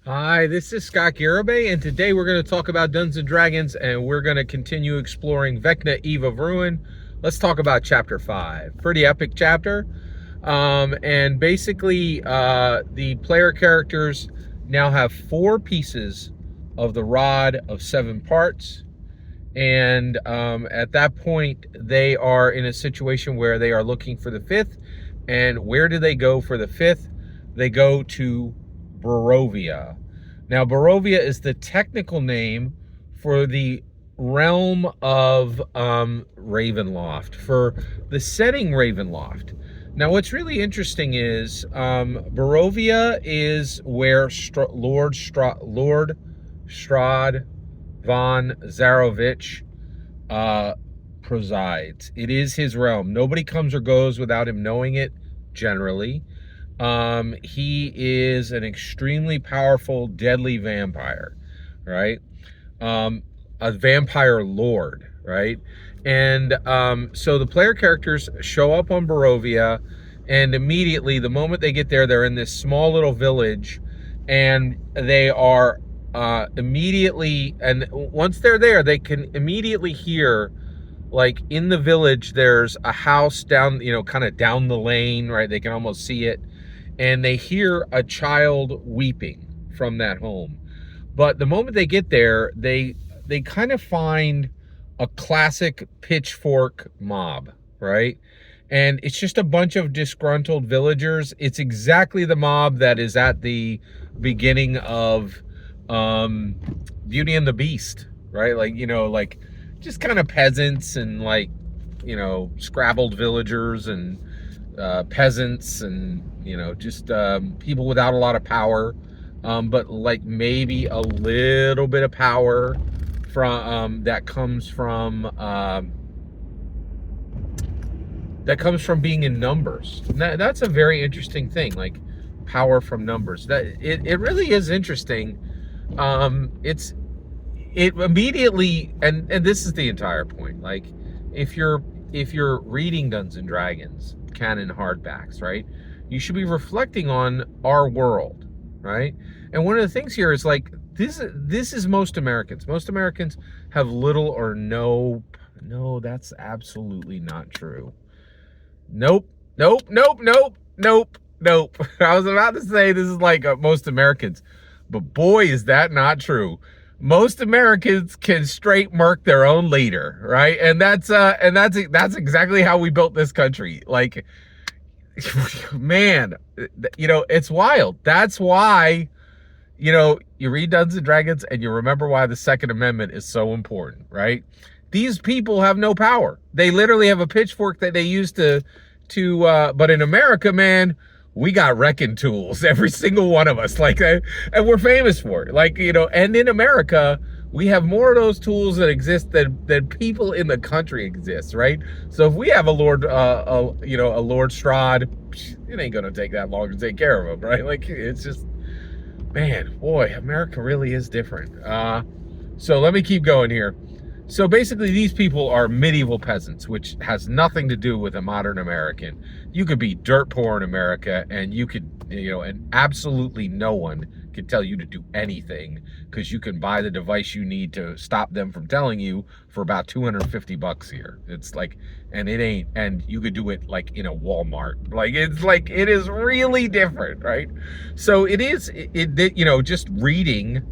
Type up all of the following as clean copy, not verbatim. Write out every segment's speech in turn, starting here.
Hi, this is Scott Garibay, and today we're going to talk about Dungeons and Dragons, and we're going to continue exploring Vecna, Eve of Ruin. Let's talk about Chapter 5. Pretty epic chapter. And basically, the player characters now have 4 pieces of the rod of 7 parts. And at that point, they are in a situation where they are looking for the 5th. And where do they go for the 5th? They go to Barovia. Now, Barovia is the technical name for the realm of Ravenloft, for the setting Ravenloft. Now, what's really interesting is Barovia is where Lord Strahd von Zarovich presides. It is his realm. Nobody comes or goes without him knowing it, generally. He is an extremely powerful, deadly vampire, right? A vampire lord, right? And so the player characters show up on Barovia, and immediately, the moment they get there, they're in this small little village, and they are immediately, and once they're there, they can immediately hear, like, in the village, there's a house down, kind of down the lane, right? They can almost see it, and they hear a child weeping from that home. But the moment they get there, they kind of find a classic pitchfork mob, right? And it's just a bunch of disgruntled villagers. It's exactly the mob that is at the beginning of Beauty and the Beast, right? Like just kind of peasants and scrabbled villagers and peasants and just people without a lot of power, but like maybe a little bit of power from that comes from being in numbers. That's a very interesting thing, like power from numbers. That it really is interesting. It immediately, and this is the entire point. Like, if you're reading Dungeons and Dragons canon hardbacks, right, you should be reflecting on our world, right? And one of the things here is, like, this is most Americans. Most Americans have little or no. No, that's absolutely not true. Nope. I was about to say this is like most Americans, but boy, is that not true. Most Americans can straight murk their own leader, right? And that's exactly how we built this country. Like, man, it's wild. That's why, you read Dungeons and Dragons and you remember why the Second Amendment is so important, right? These people have no power. They literally have a pitchfork that they use to but in America, man, we got wrecking tools, every single one of us, like, and we're famous for it. Like, and in America, we have more of those tools that exist than people in the country exist, right? So if we have a Lord Strahd, it ain't gonna take that long to take care of him, right? Like, it's just, man, boy, America really is different. So let me keep going here. So basically, these people are medieval peasants, which has nothing to do with a modern American. You could be dirt poor in America, and you could, and absolutely no one can tell you to do anything, because you can buy the device you need to stop them from telling you for about $250 here. It's like, and it ain't, and you could do it like in a Walmart. Like, it's like, it is really different, right? So it is, just reading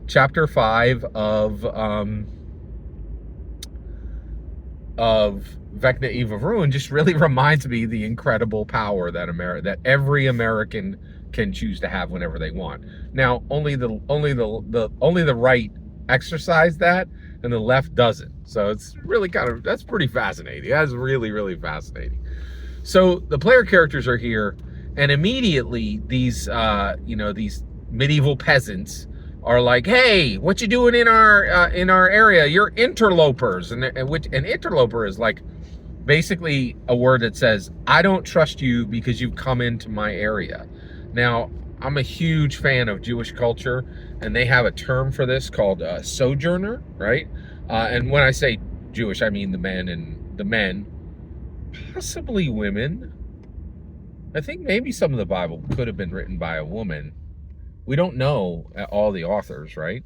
chapter 5 of Vecna, Eve of Ruin just really reminds me the incredible power that every American can choose to have whenever they want. Now, only the right exercise that, and the left doesn't. So it's really that's pretty fascinating. That's really, really fascinating. So the player characters are here, and immediately these these medieval peasants are like, hey, what you doing in our area? You're interlopers. And an interloper is like basically a word that says, I don't trust you because you've come into my area. Now, I'm a huge fan of Jewish culture, and they have a term for this called sojourner, right? And when I say Jewish, I mean the men, possibly women. I think maybe some of the Bible could have been written by a woman. We don't know all the authors, right?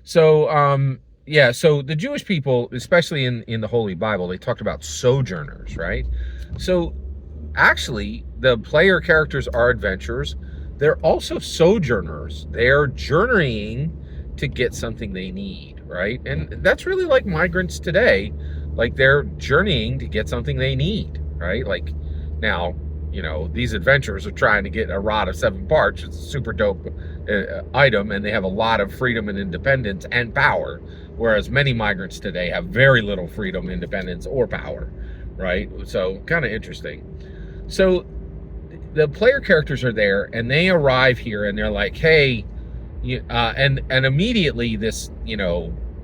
So, yeah, so the Jewish people, especially in the Holy Bible, they talked about sojourners, right? So actually, the player characters are adventurers. They're also sojourners. They're journeying to get something they need, right? And that's really like migrants today. Like they're journeying to get something they need, right? Like now, these adventurers are trying to get a rod of 7 parts. It's a super dope item, and they have a lot of freedom and independence and power, whereas many migrants today have very little freedom, independence, or power, right? So kind of interesting. So the player characters are there, and they arrive here, and they're like, "Hey," and immediately this,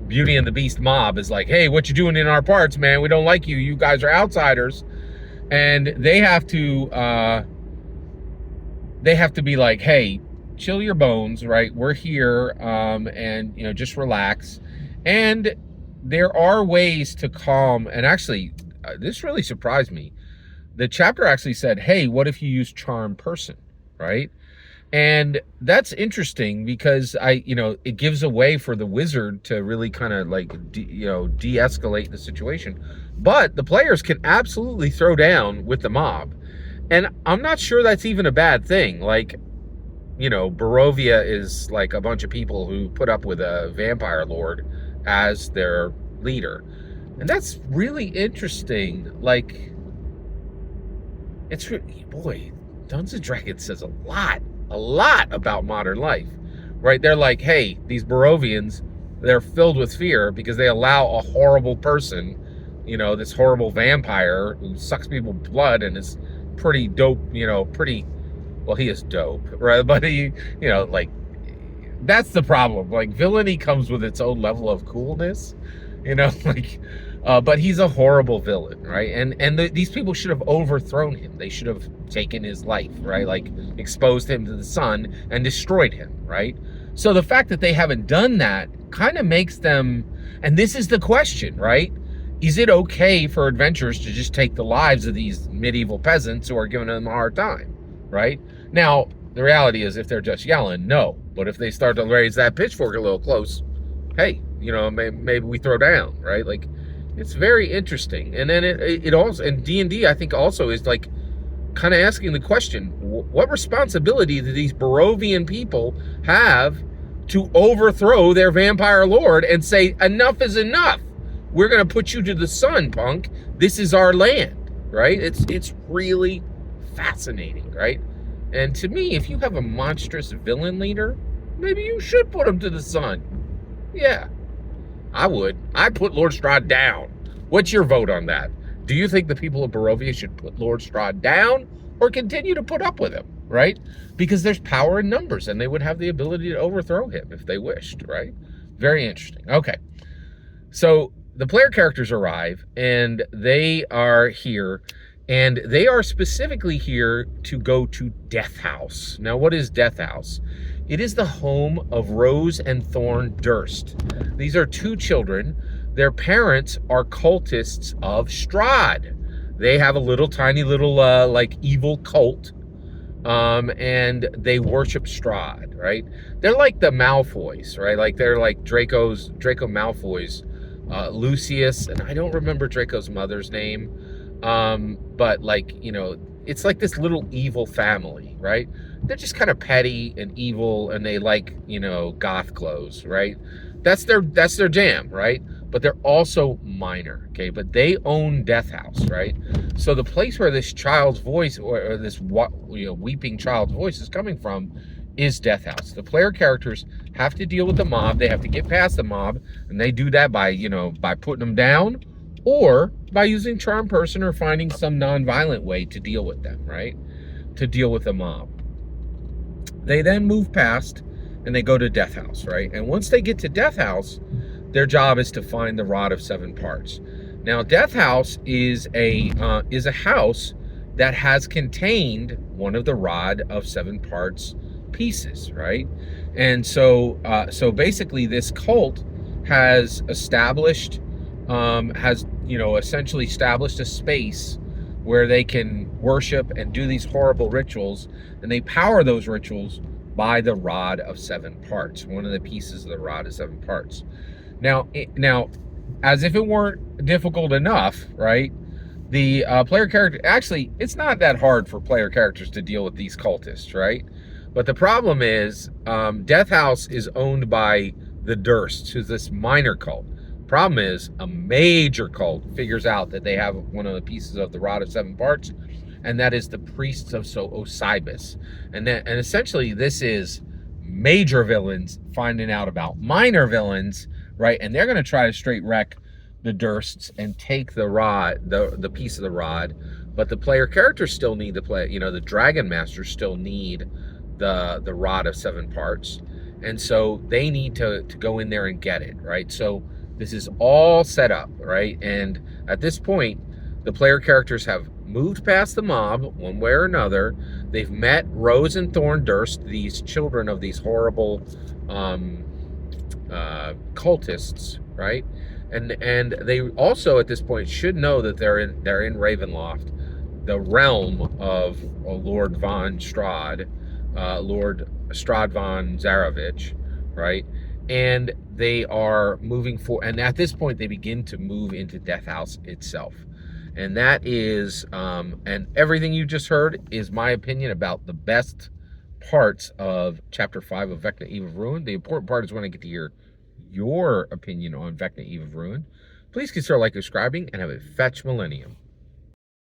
Beauty and the Beast mob is like, "Hey, what you doing in our parts, man? We don't like you. You guys are outsiders." And they have to be like, "Hey, chill your bones, right? We're here, and just relax." And there are ways to calm. And actually, this really surprised me. The chapter actually said, "Hey, what if you use charm person?" Right? And that's interesting because it gives a way for the wizard to really kind of like de-escalate the situation. But the players can absolutely throw down with the mob. And I'm not sure that's even a bad thing. Like, Barovia is like a bunch of people who put up with a vampire lord as their leader. And that's really interesting. Like, boy, Dungeons and Dragons says a lot about modern life, right? They're like, hey, these Barovians, they're filled with fear because they allow a horrible person, this horrible vampire who sucks people's blood and is pretty dope, well, he is dope, right? But he, like, that's the problem. Like, villainy comes with its own level of coolness, like, but he's a horrible villain, right? And these people should have overthrown him. They should have taken his life, right? Like, exposed him to the sun and destroyed him, right? So the fact that they haven't done that kind of makes them, and this is the question, right? Is it okay for adventurers to just take the lives of these medieval peasants who are giving them a hard time, right? Now, the reality is, if they're just yelling, no. But if they start to raise that pitchfork a little close, hey, maybe we throw down, right? Like, it's very interesting. And then it also, and D&D, I think, also is like kind of asking the question, what responsibility do these Barovian people have to overthrow their vampire lord and say, enough is enough? We're going to put you to the sun, punk. This is our land, right? It's really fascinating, right? And to me, if you have a monstrous villain leader, maybe you should put him to the sun. Yeah, I would. I'd put Lord Strahd down. What's your vote on that? Do you think the people of Barovia should put Lord Strahd down or continue to put up with him, right? Because there's power in numbers, and they would have the ability to overthrow him if they wished, right? Very interesting. Okay, so the player characters arrive, and they are here, and they are specifically here to go to Death House. Now, what is Death House? It is the home of Rose and Thorn Durst. These are 2 children. Their parents are cultists of Strahd. They have a tiny little like evil cult, and they worship Strahd, right? They're like the Malfoys, right? Like they're like Draco Malfoy's Lucius, and I don't remember Draco's mother's name, but like, it's like this little evil family, right? They're just kind of petty and evil, and they like, goth clothes, right? That's their jam, right? But they're also minor, okay? But they own Death House, right? So the place where this child's voice, or this weeping child's voice is coming from, is Death House. The player characters have to deal with the mob. They have to get past the mob, and they do that by putting them down, or by using charm person, or finding some non-violent way to deal with them, right? To deal with the mob. They then move past, and they go to Death House, right? And once they get to Death House, their job is to find the Rod of 7 Parts. Now, Death House is a house that has contained one of the Rod of 7 Parts pieces, right? And so basically, this cult has established, essentially established a space where they can worship and do these horrible rituals, and they power those rituals by the rod of 7 parts. One of the pieces of the rod is 7 parts. Now, as if it weren't difficult enough, right? The player character, actually, it's not that hard for player characters to deal with these cultists, right? But the problem is, Death House is owned by the Durst, who's this minor cult. Problem is, a major cult figures out that they have one of the pieces of the rod of 7 parts, and that is the priests of Osibus. And essentially, this is major villains finding out about minor villains, right? And they're going to try to straight wreck the Dursts and take the rod, the piece of the rod. But the player characters still need to play. The Dragon Masters still need the rod of 7 parts, and so they need to go in there and get it, right? So this is all set up, right? And at this point, the player characters have moved past the mob one way or another. They've met Rose and Thorn Durst, these children of these horrible cultists, right? And they also at this point should know that they're in Ravenloft, the realm of Lord von Strahd, Lord Strahd von Zarovich, right? And they are moving forward. And at this point, they begin to move into Death House itself. And that is, and everything you just heard is my opinion about the best parts of Chapter 5 of Vecna, Eve of Ruin. The important part is when I get to hear your opinion on Vecna, Eve of Ruin. Please consider liking, subscribing, and have a fetch millennium.